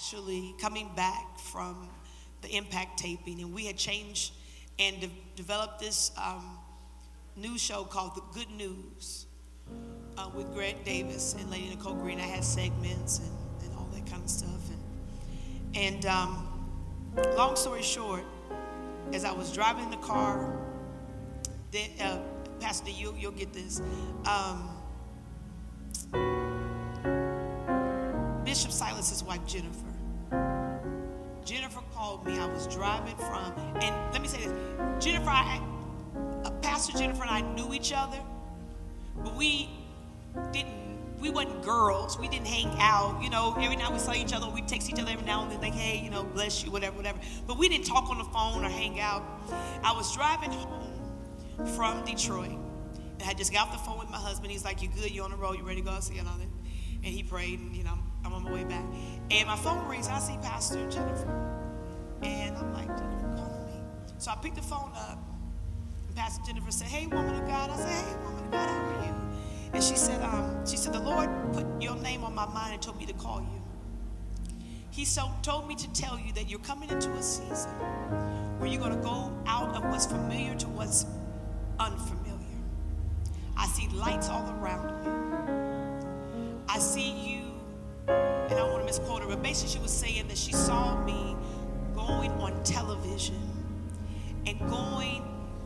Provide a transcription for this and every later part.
actually coming back from the Impact taping, and we had changed and developed this news show called The Good News with Greg Davis and Lady Nicole Green. I had segments and all that kind of stuff. And long story short, as I was driving in the car, Pastor, you'll get this. Bishop Silas's wife, Jennifer called me. I was driving from, and let me say this, Pastor Jennifer and I knew each other, but we wasn't girls. We didn't hang out. You know, every night we saw each other. We'd text each other every now and then, like, hey, you know, bless you, whatever. But we didn't talk on the phone or hang out. I was driving home from Detroit, and I just got off the phone with my husband. He's like, you good? You on the road? You ready to go? I said, and all that. And he prayed, and, you know, I'm on my way back. And my phone rings, and I see Pastor Jennifer. And I'm like, Jennifer calling me. So I picked the phone up, and Pastor Jennifer said, hey, woman of God. I said, hey, woman of God, how are you? And she said, the Lord put your name on my mind and told me to call you. He told me to tell you that you're coming into a season where you're going to go out of what's familiar to what's unfamiliar. I see lights all around you. I see you, and I don't want to misquote her, but basically she was saying that she saw me going on television and going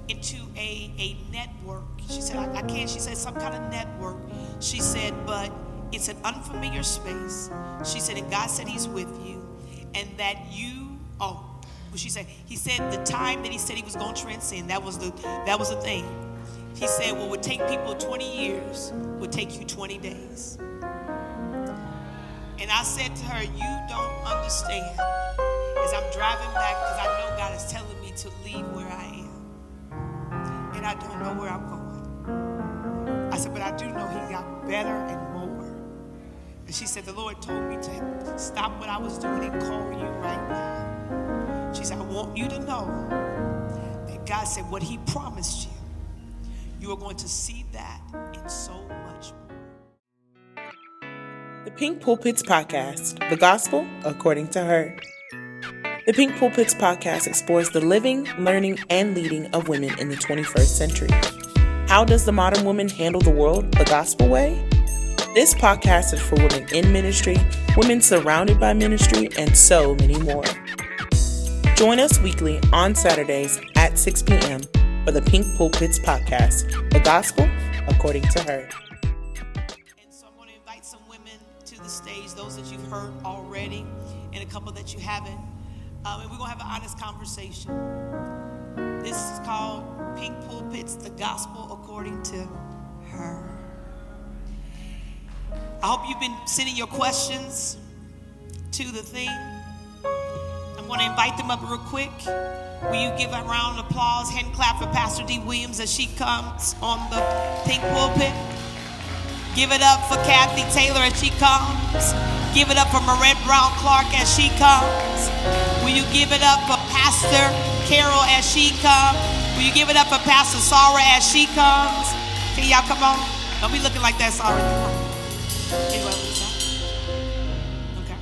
into a network. She said, I can't, she said, some kind of network. She said, but it's an unfamiliar space. She said, and God said he's with you, and that you, he said the time that he said he was going to transcend, that was the thing. He said, what would take people 20 years would take you 20 days. And I said to her, you don't understand. As I'm driving back, because I know God is telling me to leave where I am. And I don't know where I'm going. I said, but I do know he got better and more. And she said, the Lord told me to stop what I was doing and call you right now. She said, I want you to know that God said what he promised you, you are going to see that and so much more. The Pink Pulpits Podcast, the gospel according to her. The Pink Pulpits Podcast explores the living, learning, and leading of women in the 21st century. How does the modern woman handle the world the gospel way? This podcast is for women in ministry, women surrounded by ministry, and so many more. Join us weekly on Saturdays at 6 p.m. for the Pink Pulpits Podcast, the gospel according to her. And so I'm going to invite some women to the stage, those that you've heard already, and a couple that you haven't. And we're going to have an honest conversation. This is called Pink Pulpits, the gospel according to her. I hope you've been sending your questions to the thing. I'm going to invite them up real quick. Will you give a round of applause, hand clap for Pastor D. Williams as she comes on the Pink Pulpit? Give it up for Kathy Taylor as she comes. Give it up for Marette Brown Clark as she comes. Will you give it up for Pastor Carol as she comes? Will you give it up for Pastor Sarah as she comes? Can y'all come on? Don't be looking like that, Sarah. Anyway, okay.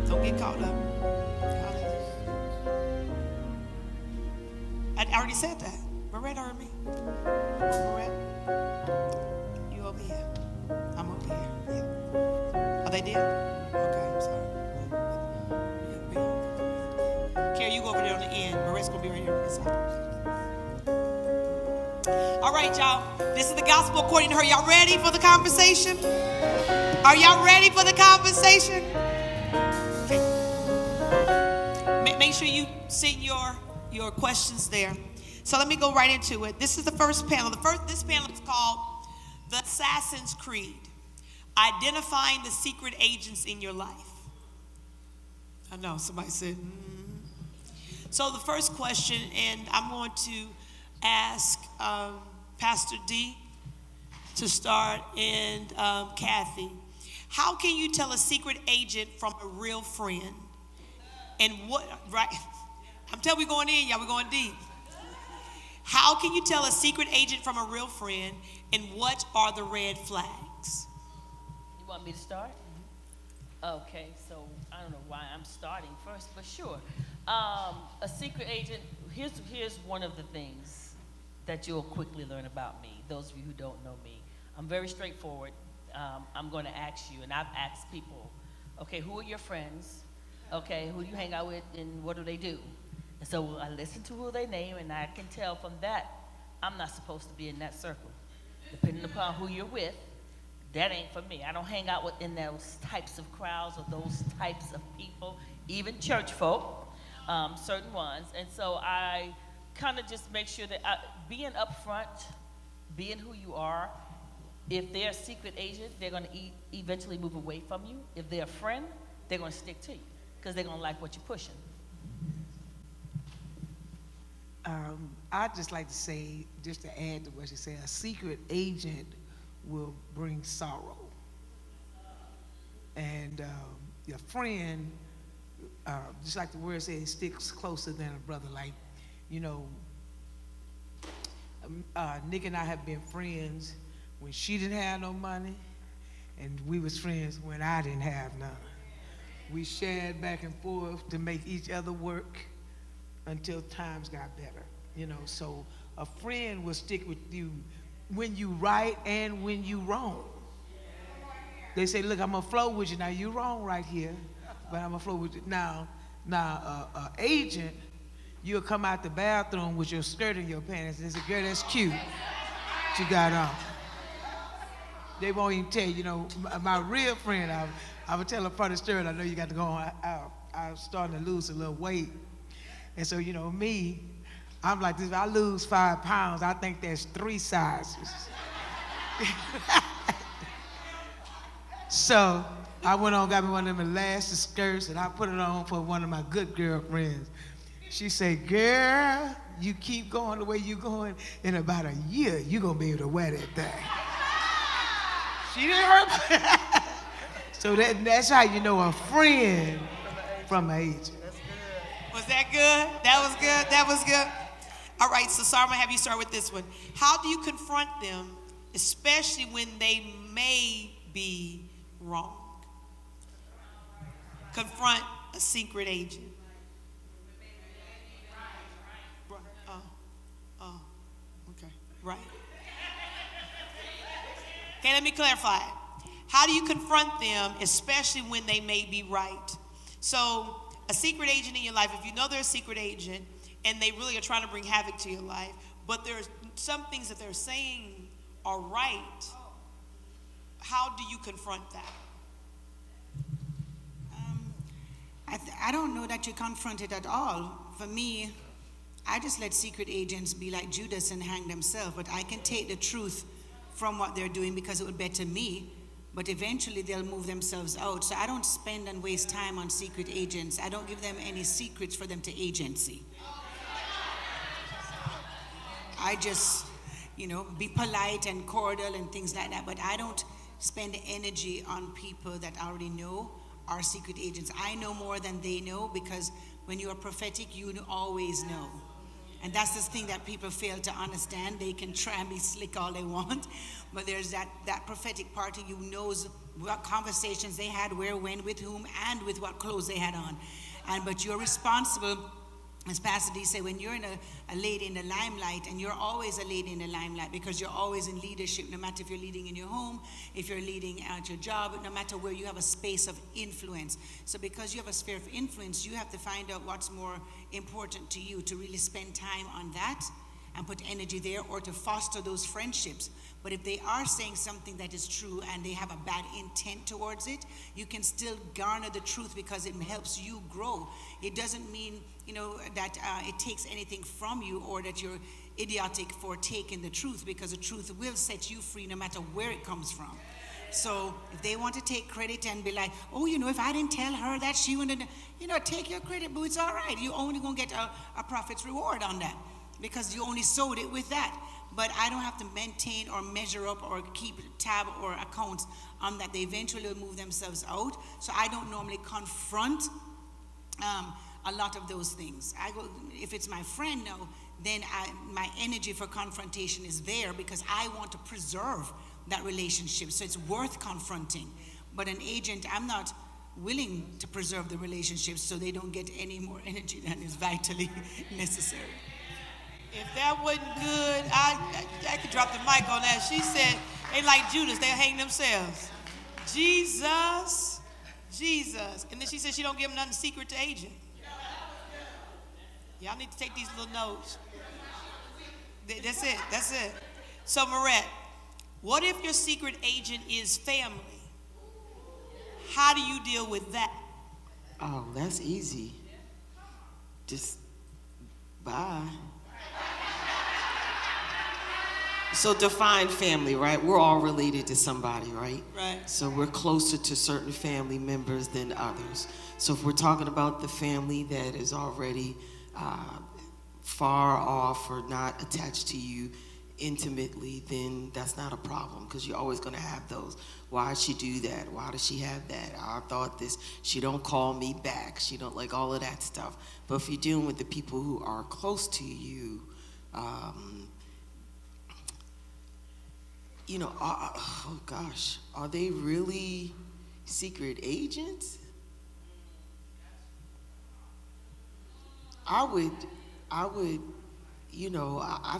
Don't get caught up. I already said that. Marette heard me. Marette, you over here. I'm over here. Yeah. Oh, they did? Okay, I'm sorry. Carrie, you go over there on the end. Marette's going to be right here on this side. All right, y'all. This is the gospel according to her. Y'all ready for the conversation? Are y'all ready for the conversation? Okay. Make sure you send your questions there. So let me go right into it. This is the first panel. This panel is called The Assassin's Creed, Identifying the Secret Agents in Your Life. I know, somebody said, So the first question, and I'm going to ask Pastor D to start, and Kathy. How can you tell a secret agent from a real friend? And what, right? I'm telling you, we're going in, y'all, we're going deep. How can you tell a secret agent from a real friend, and what are the red flags? You want me to start? Okay, so I don't know why I'm starting first, but sure. A secret agent, here's one of the things that you'll quickly learn about me, those of you who don't know me. I'm very straightforward. I'm going to ask you, and I've asked people, okay, who are your friends? Okay, who do you hang out with, and what do they do? And so I listen to who they name, and I can tell from that I'm not supposed to be in that circle. Depending upon who you're with, that ain't for me. I don't hang out within those types of crowds or those types of people, even church folk, certain ones. And so I kind of just make sure that being upfront, being who you are. If they're a secret agent, they're going to eventually move away from you. If they're a friend, they're going to stick to you because they're going to like what you're pushing. I'd just like to say, just to add to what you said, a secret agent will bring sorrow. And your friend, just like the word says, sticks closer than a brother. Like, you know, Nick and I have been friends when she didn't have no money, and we was friends when I didn't have none. We shared back and forth to make each other work until times got better, you know. So a friend will stick with you when you right and when you wrong. They say, look, I'm gonna flow with you. Now you wrong right here, but I'm gonna flow with you. Now, agent, you'll come out the bathroom with your skirt in your pants, and they say, girl, that's cute, what you got on. They won't even tell you, you know, my real friend, I would tell a funny story. I know you got to go on. I was starting to lose a little weight. And so, you know, me, I'm like this, if I lose 5 pounds, I think there's 3 sizes. So I went on, got me one of them elastic skirts, and I put it on for one of my good girlfriends. She said, girl, you keep going the way you're going, in about a year, you're going to be able to wear that thing. She didn't hurt. So that's how you know a friend from an agent. Was that good? That was good? That was good? All right, so Sarah, I'm going to have you start with this one. How do you confront them, especially when they may be wrong? Confront a secret agent. Okay, right. Okay, let me clarify. How do you confront them, especially when they may be right? So, a secret agent in your life, if you know they're a secret agent and they really are trying to bring havoc to your life, but there's some things that they're saying are right, how do you confront that? I don't know that you confront it at all. For me, I just let secret agents be like Judas and hang themselves, but I can take the truth from what they're doing because it would better me, but eventually they'll move themselves out. So I don't spend and waste time on secret agents. I don't give them any secrets for them to agency. I just, be polite and cordial and things like that, but I don't spend energy on people that I already know are secret agents. I know more than they know because when you are prophetic, you always know. And that's the thing that people fail to understand. They can try and be slick all they want, but there's that prophetic party who knows what conversations they had, where, when, with whom, and with what clothes they had on. But you're responsible, as Pastor D said, when you're in a lady in the limelight, and you're always a lady in the limelight because you're always in leadership, no matter if you're leading in your home, if you're leading at your job, no matter where you have a space of influence. So because you have a sphere of influence, you have to find out what's more important to you, to really spend time on that and put energy there, or to foster those friendships. But if they are saying something that is true and they have a bad intent towards it, you can still garner the truth because it helps you grow. It doesn't mean, that it takes anything from you or that you're idiotic for taking the truth, because the truth will set you free no matter where it comes from. So if they want to take credit and be like, if I didn't tell her that, she wouldn't, take your credit, but it's all right. You're only going to get a prophet's reward on that because you only sowed it with that. But I don't have to maintain or measure up or keep tab or accounts on that. They eventually will move themselves out. So I don't normally confront a lot of those things. If it's my friend now, then my energy for confrontation is there because I want to preserve that relationship. So it's worth confronting. But an agent, I'm not willing to preserve the relationship so they don't get any more energy than is vitally necessary. If that wasn't good, I could drop the mic on that. She said, they like Judas, they'll hang themselves. Jesus. And then she said she don't give them nothing secret to agent. Y'all need to take these little notes. That's it. So, Marette, what if your secret agent is family? How do you deal with that? Oh, that's easy. Just bye. So define family, right? We're all related to somebody, right? Right. So we're closer to certain family members than others. So if we're talking about the family that is already far off or not attached to you intimately, then that's not a problem, because you're always going to have those. Why does she do that? Why does she have that? I thought this. She don't call me back. She don't, like, all of that stuff. But if you're dealing with the people who are close to you, oh gosh, are they really secret agents? I would, I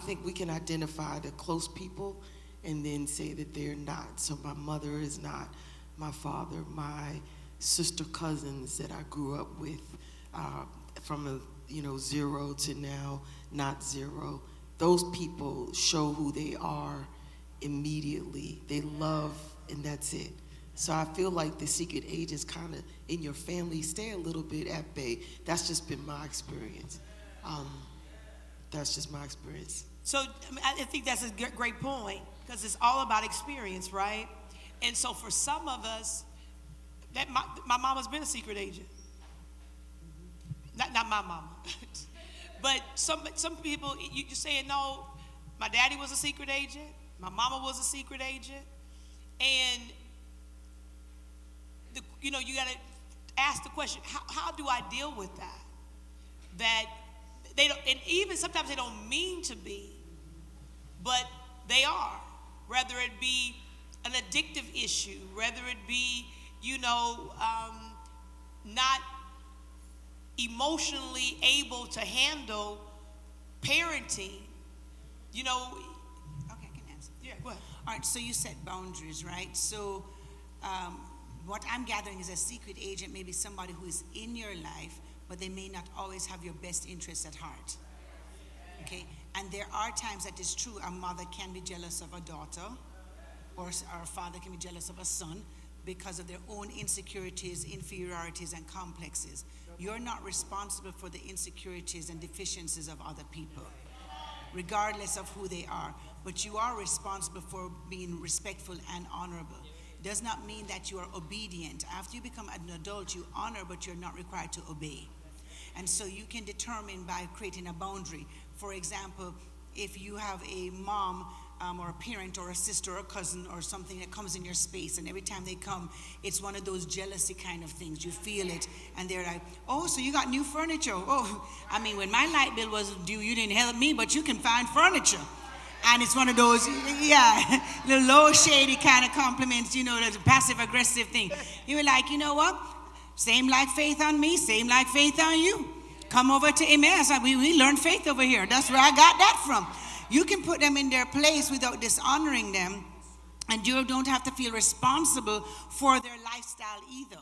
think we can identify the close people and then say that they're not. So my mother is not, my father, my sister cousins that I grew up with, from zero to now, not zero. Those people show who they are immediately. They love, and that's it. So I feel like the secret agents kind of in your family stay a little bit at bay. That's just been my experience. That's just my experience. So I think that's a great point, because it's all about experience, right? And so for some of us, that my mama's been a secret agent. Not my mama, but some people, you saying, no, my daddy was a secret agent, my mama was a secret agent, and you got to ask the question, how do I deal with that? That they don't, and even sometimes they don't mean to be, but they are. Whether it be an addictive issue, whether it be, not emotionally able to handle parenting, Okay, I can answer. Yeah, go ahead. All right, so you set boundaries, right? So what I'm gathering is a secret agent may be somebody who is in your life, but they may not always have your best interests at heart. Okay? And there are times that it's true, a mother can be jealous of a daughter, or a father can be jealous of a son because of their own insecurities, inferiorities, and complexes. You're not responsible for the insecurities and deficiencies of other people, regardless of who they are. But you are responsible for being respectful and honorable. Does not mean that you are obedient. After you become an adult, you honor, but you're not required to obey. And so you can determine by creating a boundary. For example, if you have a mom or a parent or a sister or a cousin or something that comes in your space, and every time they come, it's one of those jealousy kind of things. You feel it, and they're like, oh, so you got new furniture. Oh, I mean, when my light bill was due, you didn't help me, but you can find furniture. And it's one of those, the low shady kind of compliments, the passive aggressive thing. You were like, you know what? Same like faith on me, same like faith on you. Come over to MS. We learned faith over here. That's where I got that from. You can put them in their place without dishonoring them, and you don't have to feel responsible for their lifestyle either.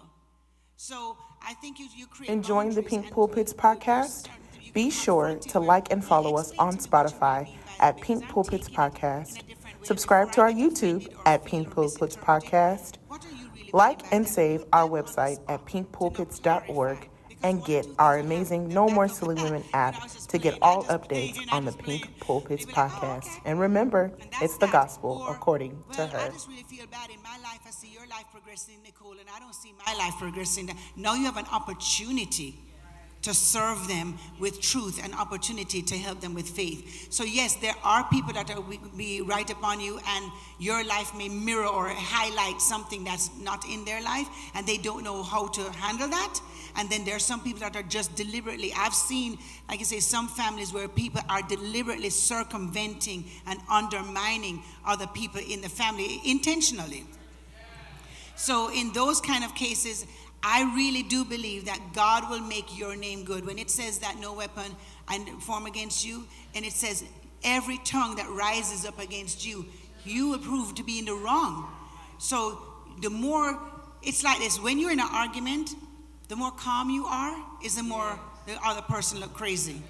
So I think you create. Enjoying the Pink Pulpits Podcast? Be sure to like and follow us on Spotify at Pink Pulpits Podcast. Subscribe to our YouTube at Pink Pulpits Podcast. Like and save our website at PinkPulpits.org, and get our amazing No More Silly Women app to get all updates on the Pink Pulpits Podcast. And remember, it's the gospel according to her. I just really feel bad in my life. I see your life progressing, Nicole, and I don't see my life progressing. Now you have an opportunity to serve them with truth and opportunity to help them with faith. So yes, there are people that will be right upon you, and your life may mirror or highlight something that's not in their life, and they don't know how to handle that. And then there are some people that are just deliberately, I've seen, like I say, some families where people are deliberately circumventing and undermining other people in the family intentionally. So in those kind of cases, I really do believe that God will make your name good. When it says that no weapon form against you, and it says every tongue that rises up against you, you will prove to be in the wrong. So the more, it's like this, when you're in an argument, the more calm you are, is the more the other person look crazy.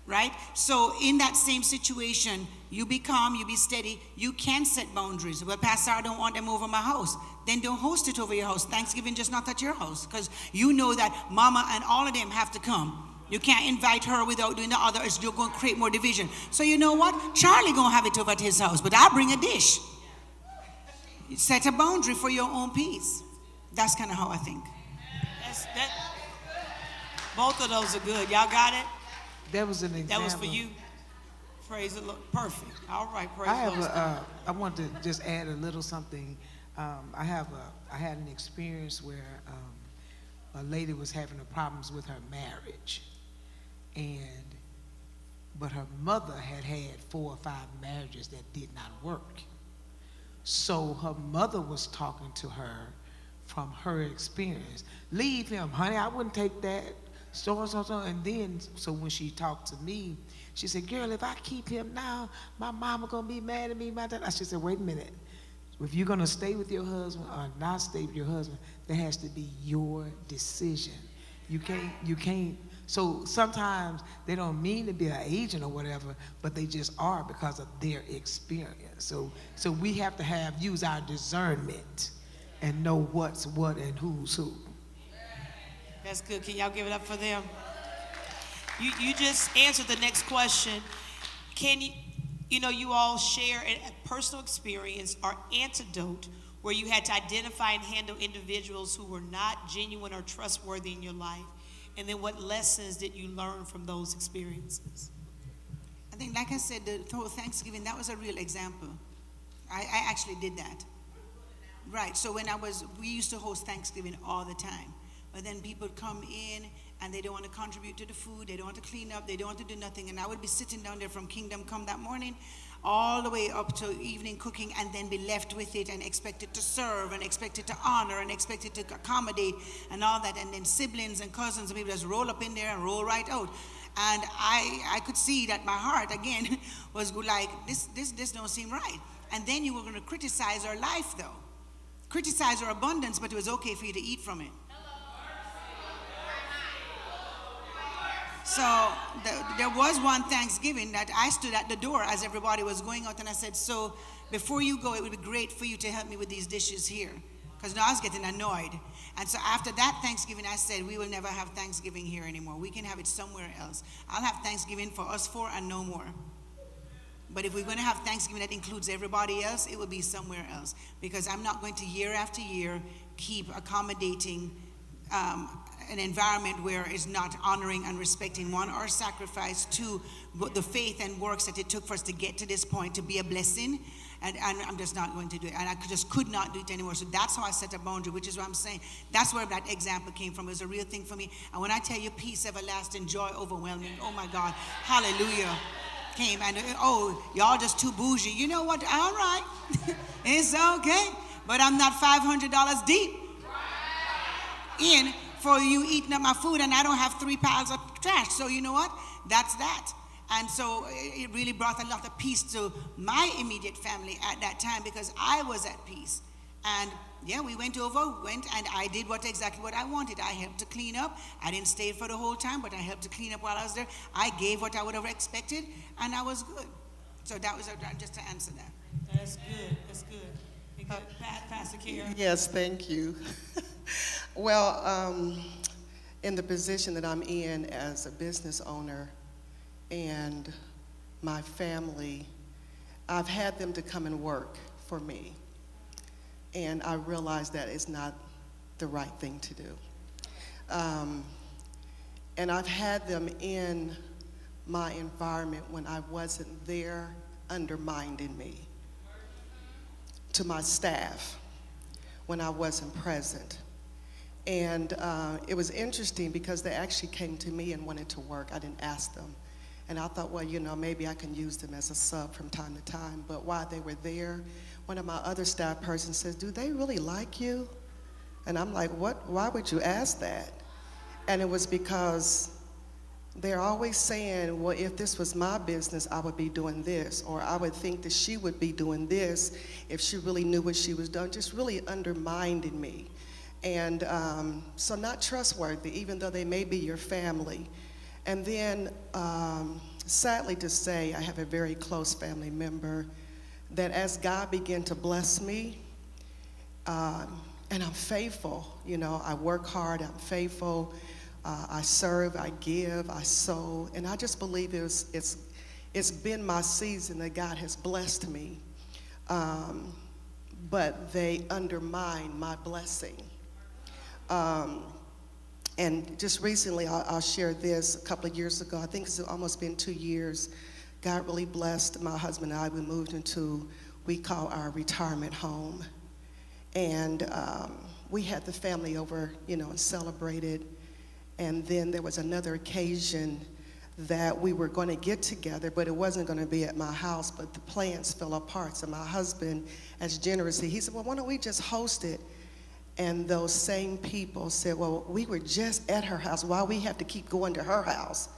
Right? So in that same situation, you be calm, you be steady, you can set boundaries. Well, Pastor, I don't want them over my house. Then don't host it over your house. Thanksgiving just not at your house, because you know that mama and all of them have to come. You can't invite her without doing the others. You're going to create more division. So you know what? Charlie going to have it over at his house, but I'll bring a dish. Set a boundary for your own peace. That's kind of how I think. Both of those are good. Y'all got it? That was an example. That was for you. Praise the Lord. Perfect. All right. Praise the Lord. I want to just add a little something. I had an experience where a lady was having problems with her marriage, but her mother had 4 or 5 marriages that did not work. So her mother was talking to her from her experience. Leave him, honey. I wouldn't take that. So. And then, so when she talked to me, she said, girl, if I keep him now, my mama gonna be mad at me. She said, wait a minute. If you're gonna stay with your husband or not stay with your husband, that has to be your decision. You can't. So sometimes they don't mean to be an agent or whatever, but they just are because of their experience. So we have to use our discernment and know what's what and who's who. That's good. Can y'all give it up for them? You just answered the next question. Can you all share a personal experience or antidote where you had to identify and handle individuals who were not genuine or trustworthy in your life? And then what lessons did you learn from those experiences? I think, like I said, the whole Thanksgiving, that was a real example. I actually did that. Right, so we used to host Thanksgiving all the time. But then people would come in and they don't want to contribute to the food, they don't want to clean up, they don't want to do nothing. And I would be sitting down there from Kingdom Come that morning all the way up to evening cooking, and then be left with it and expected to serve and expected to honor and expected to accommodate and all that. And then siblings and cousins and people just roll up in there and roll right out. And I could see that my heart again was like, this don't seem right. And then you were going to criticize our life though. Criticize our abundance, but it was okay for you to eat from it. So there was one Thanksgiving that I stood at the door as everybody was going out, and I said, so before you go, it would be great for you to help me with these dishes here. Because now I was getting annoyed. And so after that Thanksgiving, I said, we will never have Thanksgiving here anymore. We can have it somewhere else. I'll have Thanksgiving for us 4 and no more. But if we're going to have Thanksgiving that includes everybody else, it will be somewhere else. Because I'm not going to year after year keep accommodating an environment where it's not honoring and respecting, 1, our sacrifice, 2, the faith and works that it took for us to get to this point to be a blessing. And I'm just not going to do it. And I just could not do it anymore. So that's how I set a boundary, which is what I'm saying. That's where that example came from. It was a real thing for me. And when I tell you peace, everlasting, joy, overwhelming, oh my God, hallelujah, came. And y'all just too bougie. You know what? All right. It's okay. But I'm not $500 deep in for you eating up my food, and I don't have 3 piles of trash. So you know what? That's that. And so it really brought a lot of peace to my immediate family at that time, because I was at peace. And yeah, we went and I did exactly what I wanted. I helped to clean up. I didn't stay for the whole time, but I helped to clean up while I was there. I gave what I would have expected, and I was good. So that was just to answer that. That's good. That's good. Pastor Karen. Yes, thank you. Well, in the position that I'm in as a business owner and my family, I've had them to come and work for me. And I realized that it's not the right thing to do. And I've had them in my environment when I wasn't there, undermining me. To my staff, when I wasn't present. And it was interesting because they actually came to me and wanted to work. I didn't ask them. And I thought, well, maybe I can use them as a sub from time to time. But while they were there, one of my other staff persons says, do they really like you? And I'm like, what? Why would you ask that? And it was because they're always saying, well, if this was my business, I would be doing this, or I would think that she would be doing this if she really knew what she was doing, just really undermining me. And so not trustworthy, even though they may be your family. And then, sadly to say, I have a very close family member that as God began to bless me, and I'm faithful, you know, I work hard, I'm faithful, I serve, I give, I sow, and I just believe it's been my season that God has blessed me, but they undermine my blessing. And just recently, I'll share this. A couple of years ago, I think it's almost been 2 years, God really blessed my husband and I. We moved into, we call our retirement home. And we had the family over, you know, and celebrated. And then there was another occasion that we were going to get together, but it wasn't going to be at my house, but the plans fell apart. So my husband, as generously, he said, well, why don't we just host it? And those same people said, well, we were just at her house. Why we have to keep going to her house?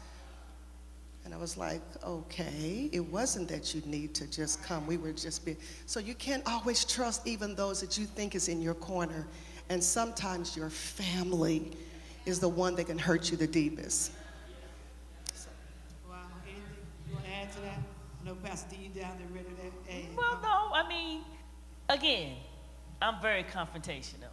And I was like, okay, it wasn't that you need to just come. We were just being, so you can't always trust even those that you think is in your corner. And sometimes your family is the one that can hurt you the deepest. Wow, anything you want to add to that? I know Pastor D, you down there ready to add. Well, no, I mean, again, I'm very confrontational.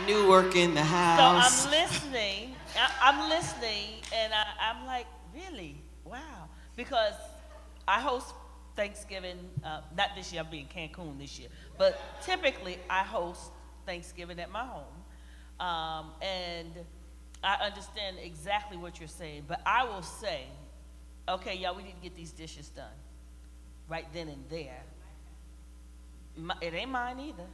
New work in the house. So I'm listening, and I'm like, really? Wow. Because I host Thanksgiving, not this year, I'll be in Cancun this year, but typically I host Thanksgiving at my home. And I understand exactly what you're saying, but I will say, okay, y'all, we need to get these dishes done right then and there. It ain't mine either.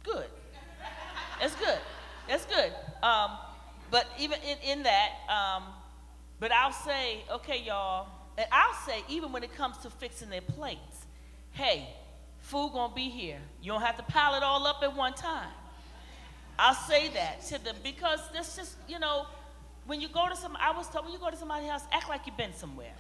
Good. It's good. It's good. But even in that, but I'll say, okay, y'all, and I'll say, even when it comes to fixing their plates, hey, food gonna be here. You don't have to pile it all up at one time. I'll say that to them because that's just, you know, when you go to I was told when you go to somebody's house, act like you've been somewhere.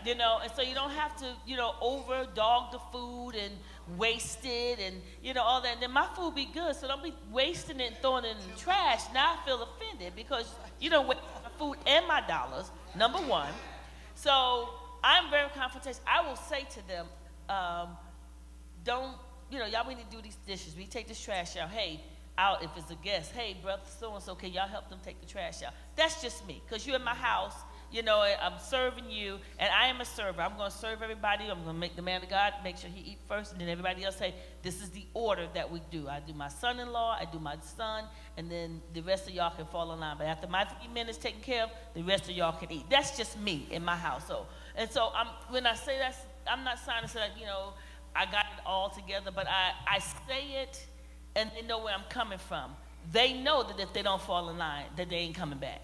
You know, and so you don't have to, you know, overdog the food and waste it and, you know, all that. And then my food be good, so don't be wasting it and throwing it in the trash. Now I feel offended because you don't waste my food and my dollars, number one. So I'm very confrontational. I will say to them, don't, you know, y'all, we need to do these dishes. We take this trash out. Hey, out if it's a guest. Hey, brother so-and-so, can y'all help them take the trash out? That's just me, because you're in my house. You know, I'm serving you, and I am a server. I'm going to serve everybody. I'm going to make the man of God, make sure he eat first, and then everybody else say, this is the order that we do. I do my son-in-law, I do my son, and then the rest of y'all can fall in line. But after my 3 minutes taken care of, the rest of y'all can eat. That's just me in my household. And so when I say that, I'm not trying to say, like, you know, I got it all together, but I say it, and they know where I'm coming from. They know that if they don't fall in line, that they ain't coming back.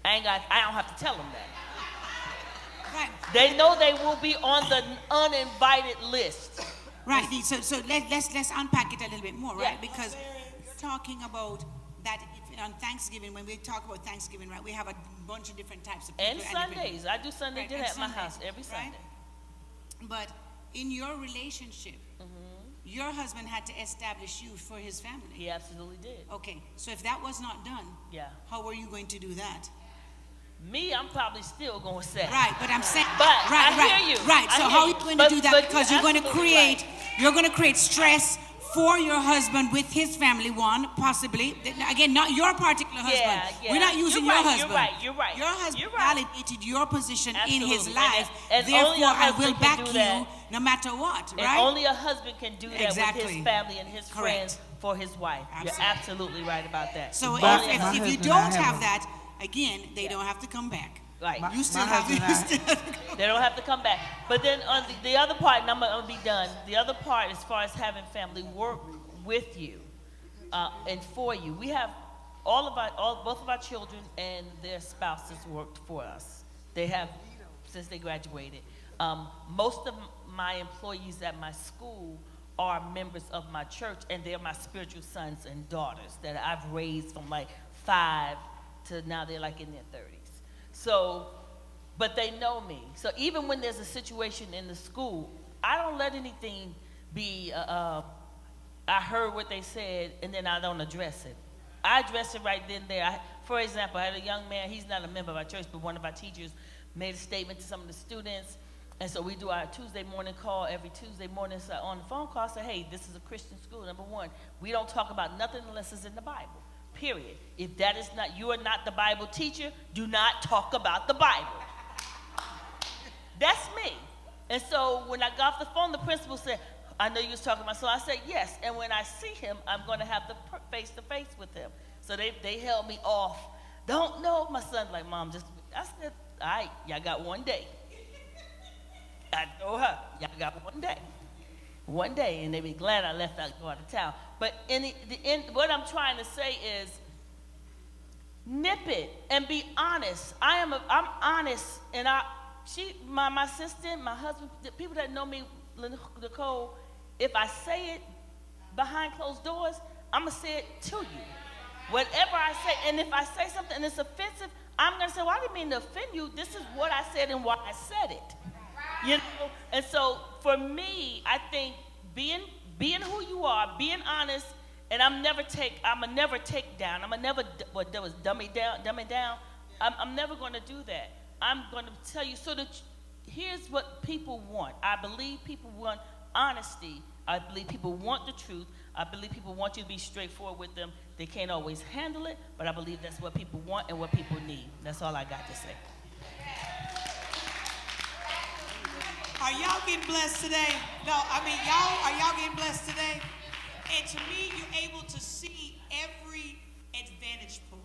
I don't have to tell them that. Right. They know they will be on the uninvited list. Right. So let's unpack it a little bit more, right? Yeah. Because you're talking about that on Thanksgiving. When we talk about Thanksgiving, right, we have a bunch of different types of people. And Sundays. I do Sunday right, dinner at my house Sundays, every Sunday. Right? But in your relationship, your husband had to establish you for his family. He absolutely did. Okay. So if that was not done, Yeah. how were you going to do that? Me, I'm probably still going to say. Right, but I'm saying, But right, I right, hear you. right. I So hear how are you. you going to do that? But Because you're you're going to absolutely create, right. you're going to create stress for your husband with his family. One, possibly. Again, not your particular husband. Yeah. We're not using You're your right, husband. You're right. Your husband You're right. validated your position in his Absolutely. life. And only Therefore, a I will husband can back do you that. no matter what. And Right? only a husband can do that with Exactly. his family and his Correct. friends for his wife. You're absolutely right about that. So But if my you husband don't and I have have that, again, they don't have to come back. Right. You still my have husband to. They don't have to come back. But then on the other part, and I'm gonna be done. The other part, as far as having family work with you and for you, we have both of our children and their spouses worked for us. They have since they graduated. Most of my employees at my school are members of my church, and they're my spiritual sons and daughters that I've raised from like 5 to now they're like in their 30s. So, but they know me. So even when there's a situation in the school, I don't let anything be, I heard what they said, and then I don't address it. I address it right then and there. For example, I had a young man, he's not a member of our church, but one of our teachers made a statement to some of the students, and so we do our Tuesday morning call every Tuesday morning. So on the phone call, say, hey, this is a Christian school. Number one, we don't talk about nothing unless it's in the Bible, period. If that is not, you are not the Bible teacher, do not talk about the Bible. That's me. And so when I got off the phone, the principal said, I know you was talking about, so I said, yes. And when I see him, I'm going to have the face-to-face with him. So they held me off. Don't know. My son's like, Mom, just, I said, all right, y'all got one day. I told her, y'all got one day. One day, and they be glad I left out, go out of town. But what I'm trying to say is, nip it and be honest. I'm honest, and my assistant, my husband, the people that know me, Nicole, if I say it behind closed doors, I'm going to say it to you. Whatever I say, and if I say something and it's offensive, I'm going to say, well, I didn't mean to offend you. This is what I said and why I said it. You know? And so for me, I think being who you are, being honest, and I'm never take down. I'm never dumb it down. I'm never going to do that. I'm going to tell you, so that here's what people want. I believe people want honesty. I believe people want the truth. I believe people want you to be straightforward with them. They can't always handle it, but I believe that's what people want and what people need. That's all I got to say. Are y'all getting blessed today? No, I mean, are y'all getting blessed today? And to me, you're able to see every advantage point.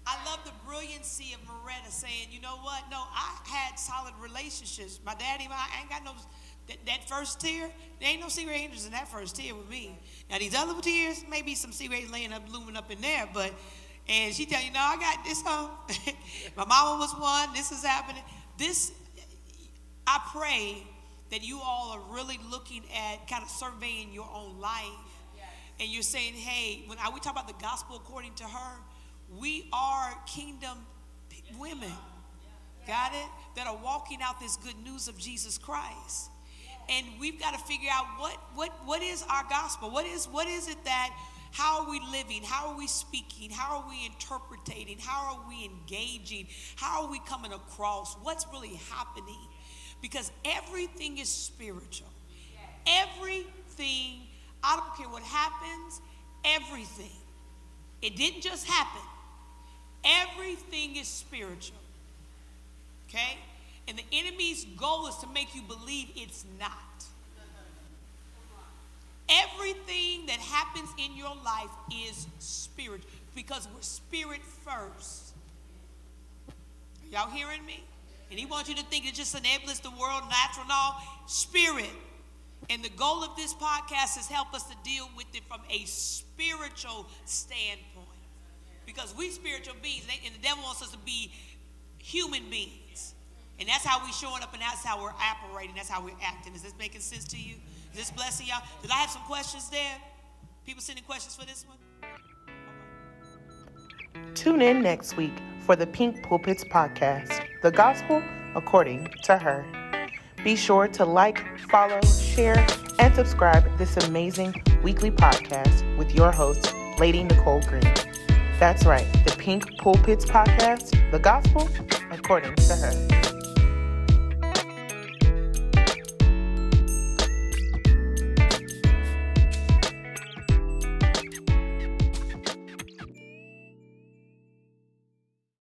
I love the brilliancy of Moretta saying, you know what? No, I had solid relationships. My daddy, I ain't got no, that first tier, there ain't no secret angels in that first tier with me. Now, these other tiers, maybe some secret angels laying up, looming up in there, but, and she tell you, no, I got this home. My mama was one, this is happening. I pray that you all are really looking at kind of surveying your own life. And you're saying, hey, when we talk about the gospel according to her, we are kingdom women, got it? That are walking out this good news of Jesus Christ. And we've got to figure out what is our gospel? What is it that, how are we living? How are we speaking? How are we interpreting? How are we engaging? How are we coming across? What's really happening? Because everything is spiritual. Everything, I don't care what happens, everything. It didn't just happen. Everything is spiritual. Okay? And the enemy's goal is to make you believe it's not. Everything that happens in your life is spiritual because we're spirit first. Are y'all hearing me? And he wants you to think it's just an nebulous, the world, natural, and all. Spirit. And the goal of this podcast is help us to deal with it from a spiritual standpoint. Because we spiritual beings, and the devil wants us to be human beings. And that's how we're showing up, and that's how we're operating, that's how we're acting. Is this making sense to you? Is this blessing y'all? Did I have some questions there? People sending questions for this one? Tune in next week for the Pink Pulpits Podcast, the gospel according to her. Be sure to like, follow, share, and subscribe this amazing weekly podcast with your host, Lady Nicole Green. That's right, the Pink Pulpits Podcast, the gospel according to her.